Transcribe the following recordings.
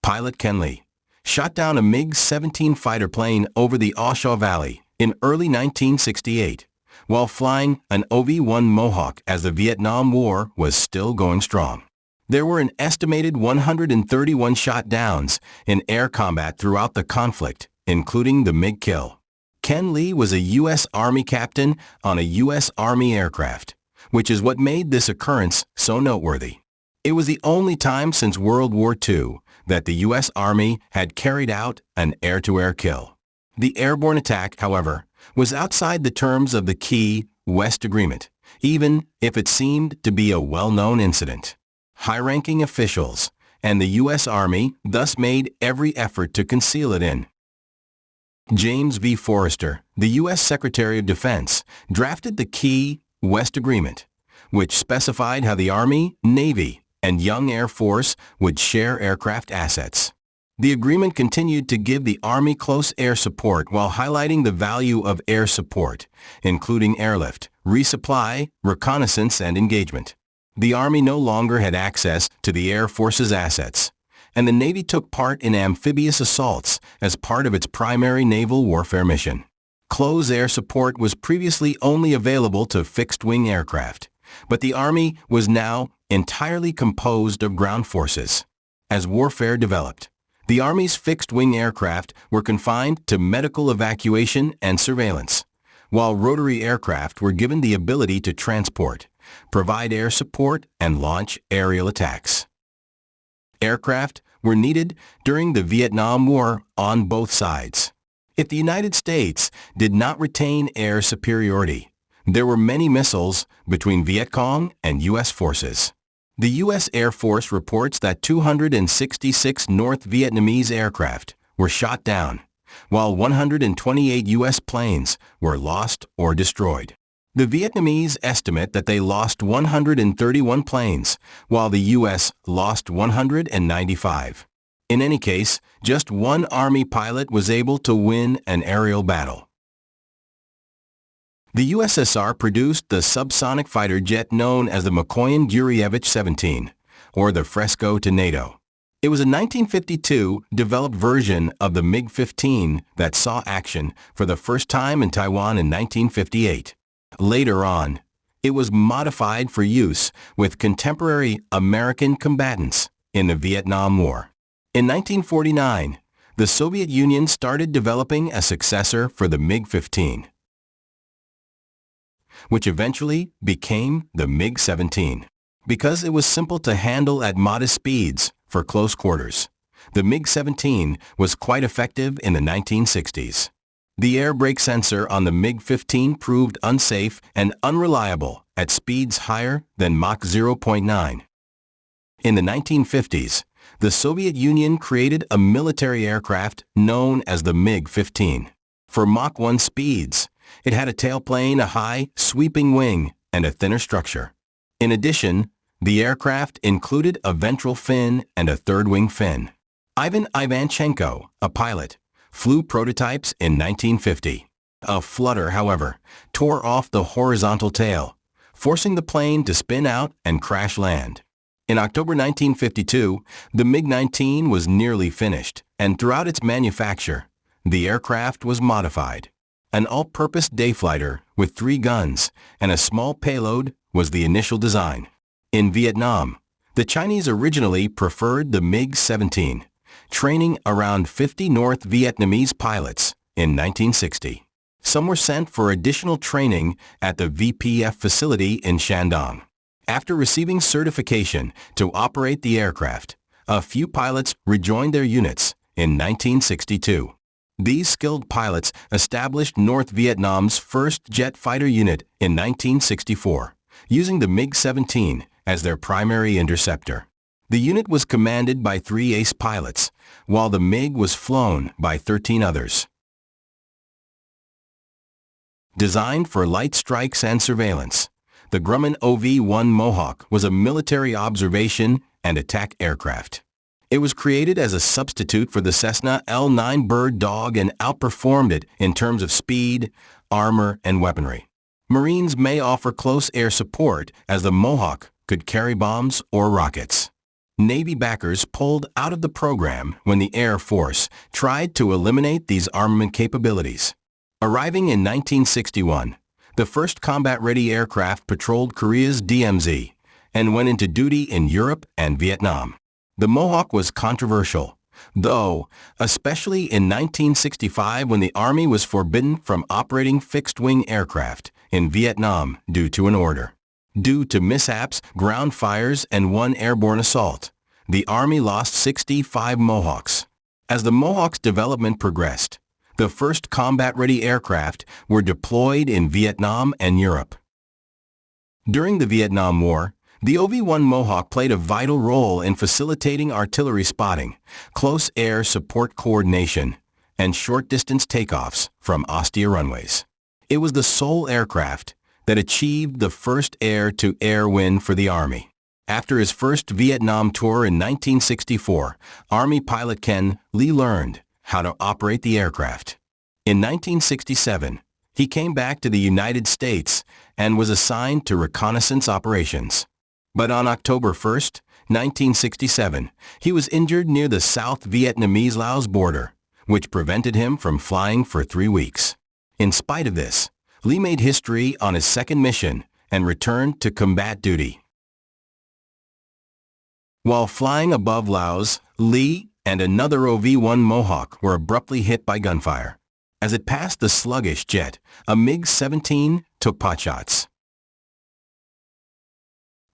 pilot Ken Lee, shot down a MiG-17 fighter plane over the Awshaw Valley in early 1968 while flying an OV-1 Mohawk as the Vietnam War was still going strong. There were an estimated 131 shot downs in air combat throughout the conflict, including the MiG kill. Ken Lee was a U.S. Army captain on a U.S. Army aircraft, which is what made this occurrence so noteworthy. It was the only time since World War II that the U.S. Army had carried out an air-to-air kill. The airborne attack, however, was outside the terms of the key West Agreement, even if it seemed to be a well-known incident. High-ranking officials and the U.S. Army thus made every effort to conceal it in. James V. Forrester, the U.S. Secretary of Defense, drafted the key West Agreement, which specified how the Army, Navy, and Young Air Force would share aircraft assets. The agreement continued to give the Army close air support while highlighting the value of air support, including airlift, resupply, reconnaissance, and engagement. The Army no longer had access to the Air Force's assets, and the Navy took part in amphibious assaults as part of its primary naval warfare mission. Close air support was previously only available to fixed-wing aircraft, but the Army was now entirely composed of ground forces. As warfare developed, the Army's fixed-wing aircraft were confined to medical evacuation and surveillance, while rotary aircraft were given the ability to transport, provide air support, and launch aerial attacks. Aircraft were needed during the Vietnam War on both sides. If the United States did not retain air superiority, there were many missiles between Viet Cong and U.S. forces. The U.S. Air Force reports that 266 North Vietnamese aircraft were shot down, while 128 U.S. planes were lost or destroyed. The Vietnamese estimate that they lost 131 planes, while the U.S. lost 195. In any case, just one Army pilot was able to win an aerial battle. The USSR produced the subsonic fighter jet known as the Mikoyan-Gurevich 17, or the Fresco to NATO. It was a 1952 developed version of the MiG-15 that saw action for the first time in Taiwan in 1958. Later on, it was modified for use with contemporary American combatants in the Vietnam War. In 1949, the Soviet Union started developing a successor for the MiG-15, which eventually became the MiG-17. Because it was simple to handle at modest speeds for close quarters, the MiG-17 was quite effective in the 1960s. The air brake sensor on the MiG-15 proved unsafe and unreliable at speeds higher than Mach 0.9. In the 1950s, the Soviet Union created a military aircraft known as the MiG-15. For Mach 1 speeds, it had a tailplane, a high, sweeping wing, and a thinner structure. In addition, the aircraft included a ventral fin and a third-wing fin. Ivan Ivanchenko, a pilot, flew prototypes in 1950. A flutter, however, tore off the horizontal tail, forcing the plane to spin out and crash land. In October 1952, the MiG-19 was nearly finished, and throughout its manufacture, the aircraft was modified. An all-purpose dayflighter with 3 guns and a small payload was the initial design. In Vietnam, the Chinese originally preferred the MiG-17, training around 50 North Vietnamese pilots in 1960. Some were sent for additional training at the VPF facility in Shandong. After receiving certification to operate the aircraft, a few pilots rejoined their units in 1962. These skilled pilots established North Vietnam's first jet fighter unit in 1964, using the MiG-17 as their primary interceptor. The unit was commanded by 3 ace pilots, while the MiG was flown by 13 others. Designed for light strikes and surveillance, the Grumman OV-1 Mohawk was a military observation and attack aircraft. It was created as a substitute for the Cessna L-9 Bird Dog and outperformed it in terms of speed, armor, and weaponry. Marines may offer close air support as the Mohawk could carry bombs or rockets. Navy backers pulled out of the program when the Air Force tried to eliminate these armament capabilities. Arriving in 1961, the first combat-ready aircraft patrolled Korea's DMZ and went into duty in Europe and Vietnam. The Mohawk was controversial, though, especially in 1965 when the Army was forbidden from operating fixed-wing aircraft in Vietnam due to an order. Due to mishaps, ground fires, and one airborne assault, the Army lost 65 Mohawks. As the Mohawk's development progressed, the first combat-ready aircraft were deployed in Vietnam and Europe. During the Vietnam War, the OV-1 Mohawk played a vital role in facilitating artillery spotting, close air support coordination, and short-distance takeoffs from austere runways. It was the sole aircraft that achieved the first air-to-air win for the Army. After his first Vietnam tour in 1964, Army pilot Ken Lee learned how to operate the aircraft. In 1967, he came back to the United States and was assigned to reconnaissance operations. But on October 1, 1967, he was injured near the South Vietnamese-Laos border, which prevented him from flying for 3 weeks. In spite of this, Lee made history on his second mission and returned to combat duty. While flying above Laos, Lee and another OV-1 Mohawk were abruptly hit by gunfire. As it passed the sluggish jet, a MiG-17 took potshots.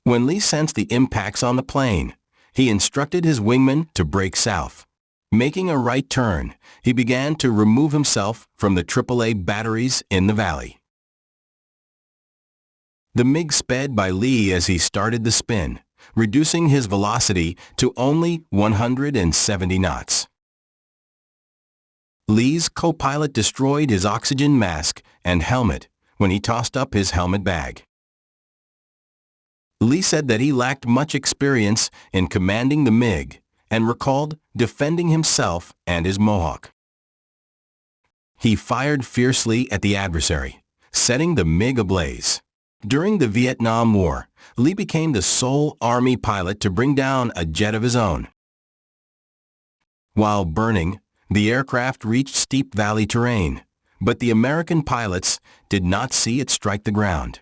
When Lee sensed the impacts on the plane, he instructed his wingman to break south. Making a right turn, he began to remove himself from the AAA batteries in the valley. The MiG sped by Lee as he started the spin, reducing his velocity to only 170 knots. Lee's co-pilot destroyed his oxygen mask and helmet when he tossed up his helmet bag. Lee said that he lacked much experience in commanding the MiG and recalled defending himself and his Mohawk. He fired fiercely at the adversary, setting the MiG ablaze. During the Vietnam War, Lee became the sole Army pilot to bring down a jet of his own. While burning, the aircraft reached steep valley terrain, but the American pilots did not see it strike the ground.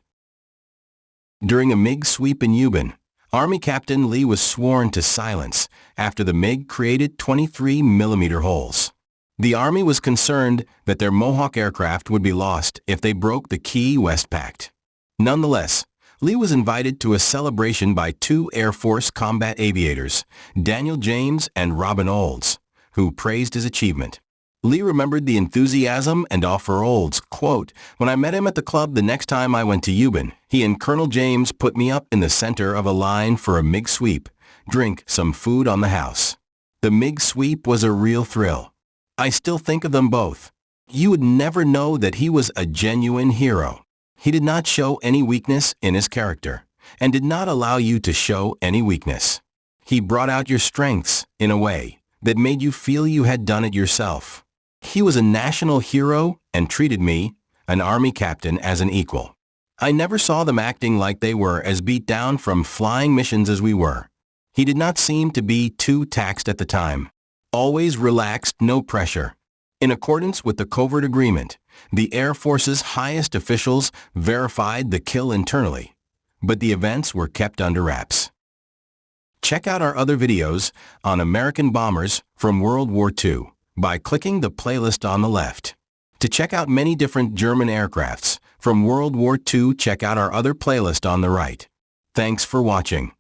During a MiG sweep in Euban, Army Captain Lee was sworn to silence after the MiG created 23mm holes. The Army was concerned that their Mohawk aircraft would be lost if they broke the Key West Pact. Nonetheless, Lee was invited to a celebration by 2 Air Force combat aviators, Daniel James and Robin Olds, who praised his achievement. Lee remembered the enthusiasm and offer Olds, quote, "When I met him at the club the next time I went to Euban, he and Colonel James put me up in the center of a line for a MiG sweep, drink some food on the house. The MiG sweep was a real thrill. I still think of them both. You would never know that he was a genuine hero. He did not show any weakness in his character, and did not allow you to show any weakness. He brought out your strengths in a way that made you feel you had done it yourself. He was a national hero and treated me, an Army captain, as an equal. I never saw them acting like they were as beat down from flying missions as we were. He did not seem to be too taxed at the time. Always relaxed, no pressure. In accordance with the covert agreement, the Air Force's highest officials verified the kill internally, but the events were kept under wraps." Check out our other videos on American bombers from World War II by clicking the playlist on the left. To check out many different German aircrafts from World War II, check out our other playlist on the right. Thanks for watching.